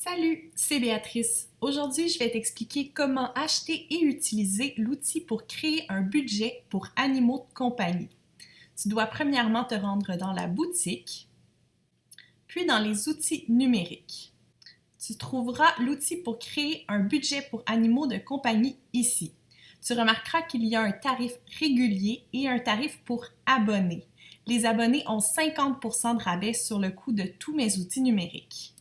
Salut, c'est Béatrice. Aujourd'hui, je vais t'expliquer comment acheter et utiliser l'outil pour créer un budget pour animaux de compagnie. Tu dois premièrement te rendre dans la boutique, puis dans les outils numériques. Tu trouveras l'outil pour créer un budget pour animaux de compagnie ici. Tu remarqueras qu'il y a un tarif régulier et un tarif pour abonnés. Les abonnés ont 50% de rabais sur le coût de tous mes outils numériques.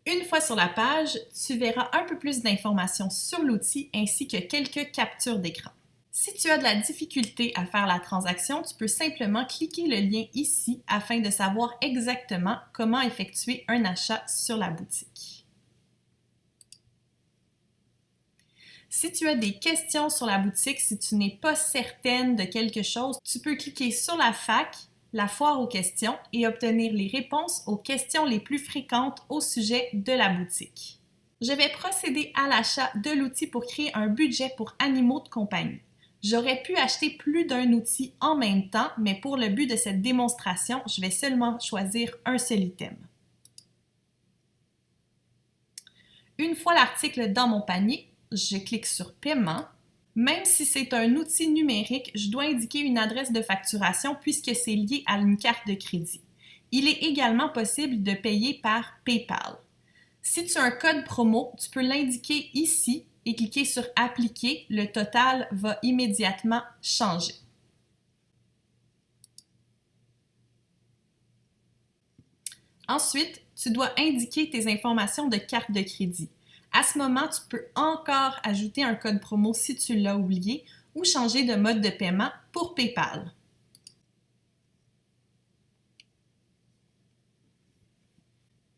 Une fois sur la page, tu verras un peu plus d'informations sur l'outil ainsi que quelques captures d'écran. Si tu as de la difficulté à faire la transaction, tu peux simplement cliquer le lien ici afin de savoir exactement comment effectuer un achat sur la boutique. Si tu as des questions sur la boutique, si tu n'es pas certaine de quelque chose, tu peux cliquer sur la FAQ, la foire aux questions, et obtenir les réponses aux questions les plus fréquentes au sujet de la boutique. Je vais procéder à l'achat de l'outil pour créer un budget pour animaux de compagnie. J'aurais pu acheter plus d'un outil en même temps, mais pour le but de cette démonstration, je vais seulement choisir un seul item. Une fois l'article dans mon panier, je clique sur Paiement. Même si c'est un outil numérique, je dois indiquer une adresse de facturation puisque c'est lié à une carte de crédit. Il est également possible de payer par PayPal. Si tu as un code promo, tu peux l'indiquer ici et cliquer sur Appliquer. Le total va immédiatement changer. Ensuite, tu dois indiquer tes informations de carte de crédit. À ce moment, tu peux encore ajouter un code promo si tu l'as oublié ou changer de mode de paiement pour PayPal.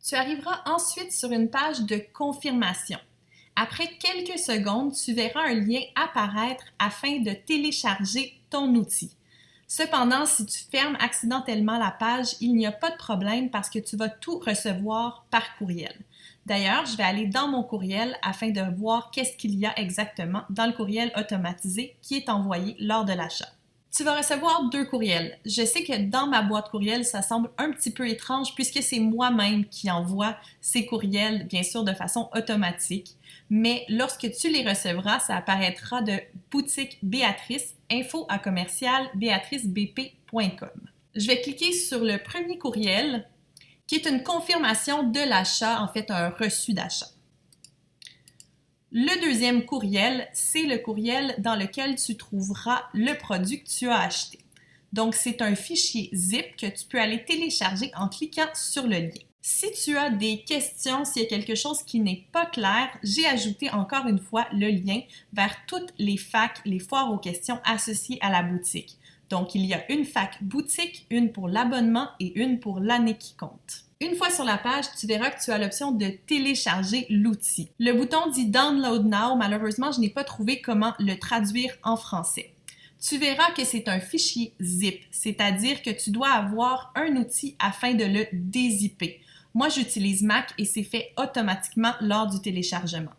Tu arriveras ensuite sur une page de confirmation. Après quelques secondes, tu verras un lien apparaître afin de télécharger ton outil. Cependant, si tu fermes accidentellement la page, il n'y a pas de problème parce que tu vas tout recevoir par courriel. D'ailleurs, je vais aller dans mon courriel afin de voir qu'est-ce qu'il y a exactement dans le courriel automatisé qui est envoyé lors de l'achat. Tu vas recevoir 2 courriels. Je sais que dans ma boîte courriel, ça semble un petit peu étrange puisque c'est moi-même qui envoie ces courriels, bien sûr de façon automatique. Mais lorsque tu les recevras, ça apparaîtra de boutique Béatrice, info@béatricebp.com. Je vais cliquer sur le premier courriel qui est une confirmation de l'achat, en fait un reçu d'achat. Le deuxième courriel, c'est le courriel dans lequel tu trouveras le produit que tu as acheté. Donc, c'est un fichier zip que tu peux aller télécharger en cliquant sur le lien. Si tu as des questions, s'il y a quelque chose qui n'est pas clair, j'ai ajouté encore une fois le lien vers toutes les FAQ, les foires aux questions associées à la boutique. Donc, il y a une FAQ boutique, une pour l'abonnement et une pour l'année qui compte. Une fois sur la page, tu verras que tu as l'option de télécharger l'outil. Le bouton dit Download Now. Malheureusement, je n'ai pas trouvé comment le traduire en français. Tu verras que c'est un fichier zip, c'est-à-dire que tu dois avoir un outil afin de le dézipper. Moi, j'utilise Mac et c'est fait automatiquement lors du téléchargement.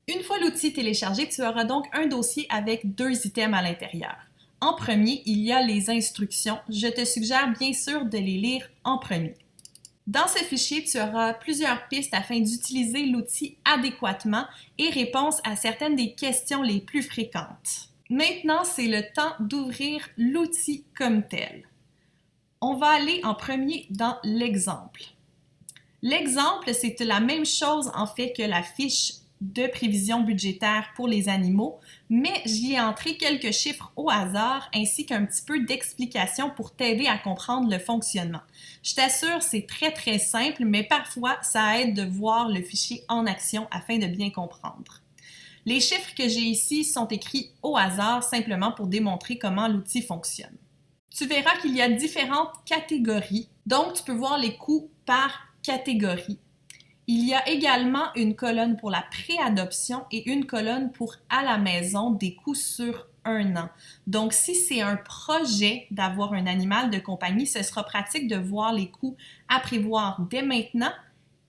Une fois l'outil téléchargé, tu auras donc un dossier avec 2 items à l'intérieur. En premier, il y a les instructions. Je te suggère bien sûr de les lire en premier. Dans ce fichier, tu auras plusieurs pistes afin d'utiliser l'outil adéquatement et réponses à certaines des questions les plus fréquentes. Maintenant, c'est le temps d'ouvrir l'outil comme tel. On va aller en premier dans l'exemple. L'exemple, c'est la même chose en fait que la fiche de prévision budgétaire pour les animaux, mais j'y ai entré quelques chiffres au hasard ainsi qu'un petit peu d'explication pour t'aider à comprendre le fonctionnement. Je t'assure, c'est très simple, mais parfois, ça aide de voir le fichier en action afin de bien comprendre. Les chiffres que j'ai ici sont écrits au hasard simplement pour démontrer comment l'outil fonctionne. Tu verras qu'il y a différentes catégories, donc tu peux voir les coûts par catégorie. Il y a également une colonne pour la préadoption et une colonne pour à la maison des coûts sur 1 an. Donc, si c'est un projet d'avoir un animal de compagnie, ce sera pratique de voir les coûts à prévoir dès maintenant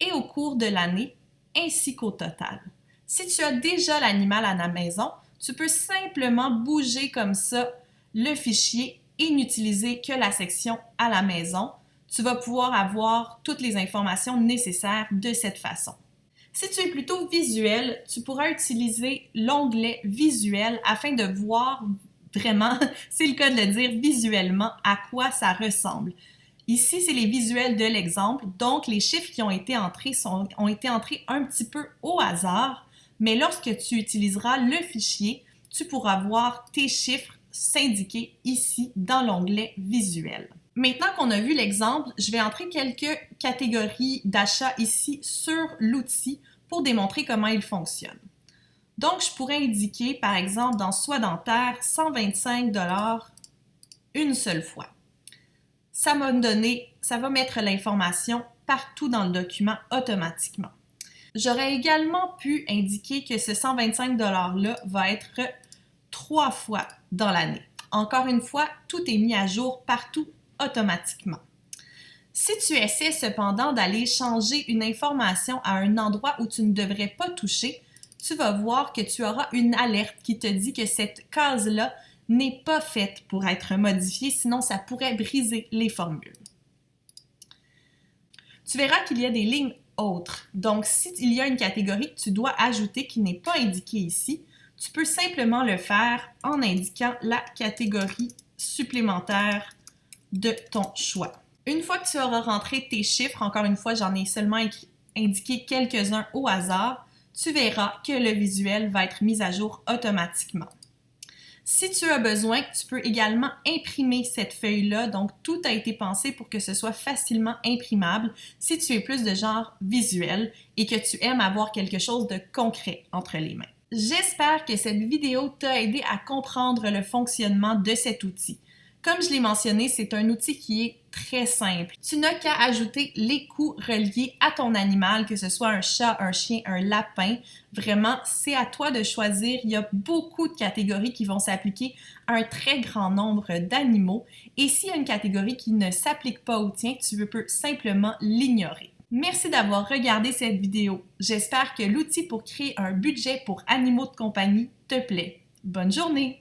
et au cours de l'année, ainsi qu'au total. Si tu as déjà l'animal à la maison, tu peux simplement bouger comme ça le fichier et n'utiliser que la section à la maison. Tu vas pouvoir avoir toutes les informations nécessaires de cette façon. Si tu es plutôt visuel, tu pourras utiliser l'onglet Visuel afin de voir vraiment, c'est le cas de le dire, visuellement à quoi ça ressemble. Ici, c'est les visuels de l'exemple, donc les chiffres qui ont été entrés ont été entrés un petit peu au hasard, mais lorsque tu utiliseras le fichier, tu pourras voir tes chiffres s'indiquer ici dans l'onglet Visuel. Maintenant qu'on a vu l'exemple, je vais entrer quelques catégories d'achat ici sur l'outil pour démontrer comment il fonctionne. Donc, je pourrais indiquer, par exemple, dans soins dentaires, 125 $ une seule fois. Ça va mettre l'information partout dans le document automatiquement. J'aurais également pu indiquer que ce 125 $-là va être 3 fois dans l'année. Encore une fois, tout est mis à jour partout automatiquement. Si tu essaies cependant d'aller changer une information à un endroit où tu ne devrais pas toucher, tu vas voir que tu auras une alerte qui te dit que cette case-là n'est pas faite pour être modifiée, sinon ça pourrait briser les formules. Tu verras qu'il y a des lignes autres. Donc, s'il y a une catégorie que tu dois ajouter qui n'est pas indiquée ici, tu peux simplement le faire en indiquant la catégorie supplémentaire de ton choix. Une fois que tu auras rentré tes chiffres, encore une fois, j'en ai seulement indiqué quelques-uns au hasard, tu verras que le visuel va être mis à jour automatiquement. Si tu as besoin, tu peux également imprimer cette feuille-là, donc tout a été pensé pour que ce soit facilement imprimable si tu es plus de genre visuel et que tu aimes avoir quelque chose de concret entre les mains. J'espère que cette vidéo t'a aidé à comprendre le fonctionnement de cet outil. Comme je l'ai mentionné, c'est un outil qui est très simple. Tu n'as qu'à ajouter les coûts reliés à ton animal, que ce soit un chat, un chien, un lapin. Vraiment, c'est à toi de choisir. Il y a beaucoup de catégories qui vont s'appliquer à un très grand nombre d'animaux. Et s'il y a une catégorie qui ne s'applique pas au tien, tu peux simplement l'ignorer. Merci d'avoir regardé cette vidéo. J'espère que l'outil pour créer un budget pour animaux de compagnie te plaît. Bonne journée!